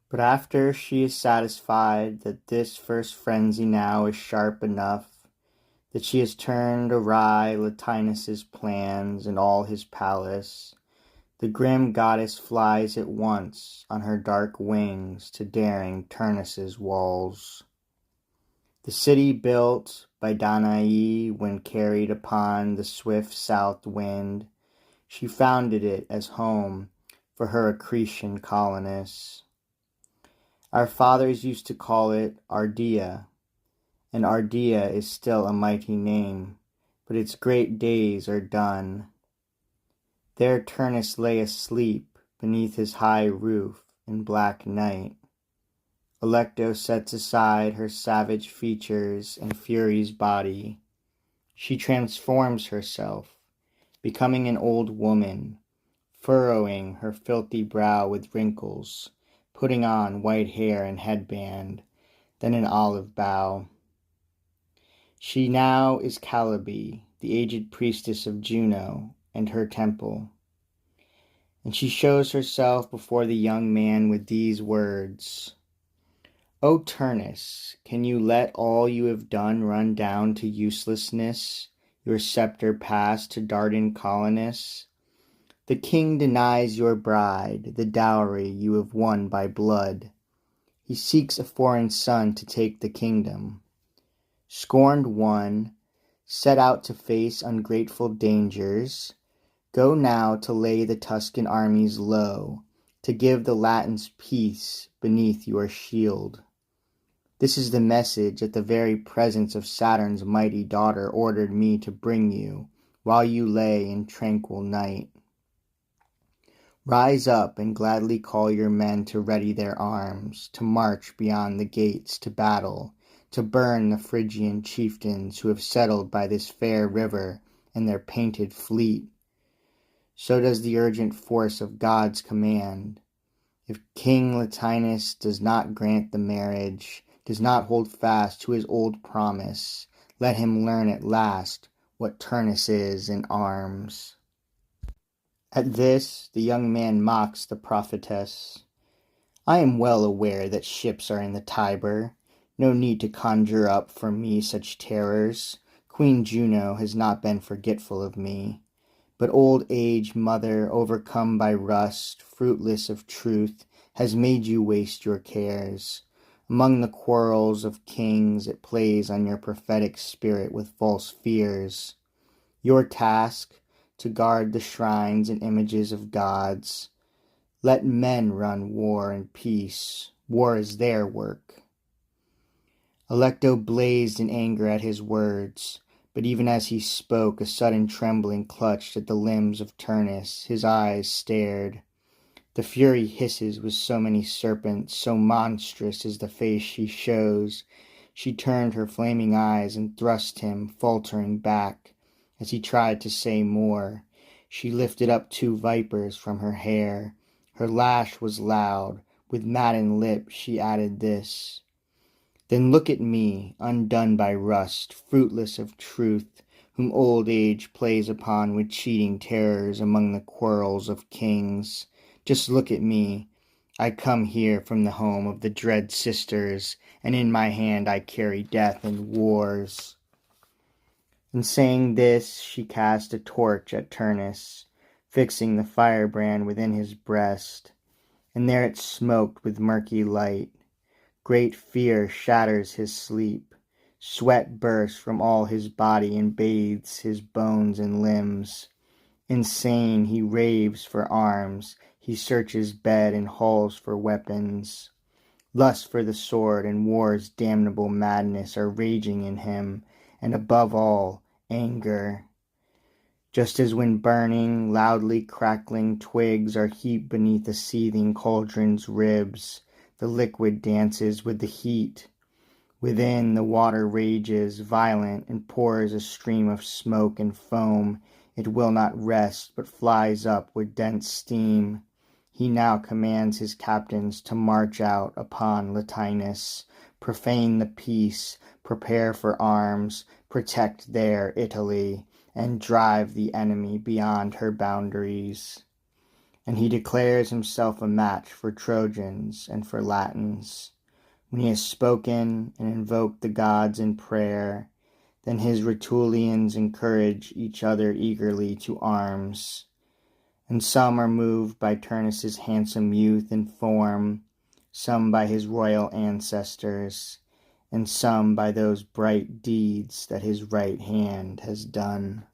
But after she is satisfied that this first frenzy now is sharp enough, that she has turned awry Latinus's plans and all his palace, the grim goddess flies at once on her dark wings to daring Turnus's walls. The city built by Danae when carried upon the swift south wind, she founded it as home for her Accretian colonists. Our fathers used to call it Ardea, and Ardea is still a mighty name, but its great days are done. There Turnus lay asleep beneath his high roof in black night. Alecto sets aside her savage features and Fury's body. She transforms herself, becoming an old woman, furrowing her filthy brow with wrinkles, putting on white hair and headband, then an olive bough. She now is Calliope, the aged priestess of Juno and her temple. And she shows herself before the young man with these words: O Turnus, can you let all you have done run down to uselessness, your sceptre pass to Dardan colonists? The king denies your bride, the dowry you have won by blood. He seeks a foreign son to take the kingdom. Scorned one, set out to face ungrateful dangers, go now to lay the Tuscan armies low, to give the Latins peace beneath your shield. This is the message that the very presence of Saturn's mighty daughter ordered me to bring you, while you lay in tranquil night. Rise up and gladly call your men to ready their arms, to march beyond the gates to battle, to burn the Phrygian chieftains who have settled by this fair river and their painted fleet. So does the urgent force of God's command. If King Latinus does not grant the marriage, does not hold fast to his old promise, let him learn at last what Turnus is in arms. At this the young man mocks the prophetess. I am well aware that ships are in the Tiber. No need to conjure up for me such terrors. Queen Juno has not been forgetful of me. But old age, mother, overcome by rust, fruitless of truth, has made you waste your cares. Among the quarrels of kings it plays on your prophetic spirit with false fears. Your task, to guard the shrines and images of gods. Let men run war and peace. War is their work. Alecto blazed in anger at his words, but even as he spoke, a sudden trembling clutched at the limbs of Turnus. His eyes stared. The fury hisses with so many serpents, so monstrous is the face she shows. She turned her flaming eyes and thrust him, faltering, back. As he tried to say more, she lifted up 2 vipers from her hair. Her lash was loud. With maddened lip she added this: Then look at me, undone by rust, fruitless of truth, whom old age plays upon with cheating terrors among the quarrels of kings. Just look at me. I come here from the home of the dread sisters, and in my hand I carry death and wars. In saying this, she cast a torch at Turnus, fixing the firebrand within his breast, and there it smoked with murky light. Great fear shatters his sleep. Sweat bursts from all his body and bathes his bones and limbs. Insane, he raves for arms. He searches bed and halls for weapons. Lust for the sword and war's damnable madness are raging in him, and above all, anger. Just as when burning, loudly crackling twigs are heaped beneath a seething cauldron's ribs, the liquid dances with the heat. Within, the water rages, violent, and pours a stream of smoke and foam. It will not rest, but flies up with dense steam. He now commands his captains to march out upon Latinus, profane the peace, prepare for arms, protect their Italy, and drive the enemy beyond her boundaries. and he declares himself a match for Trojans and for Latins. When he has spoken and invoked the gods in prayer, then his Rutulians encourage each other eagerly to arms. And some are moved by Turnus' handsome youth and form, some by his royal ancestors, and some by those bright deeds that his right hand has done.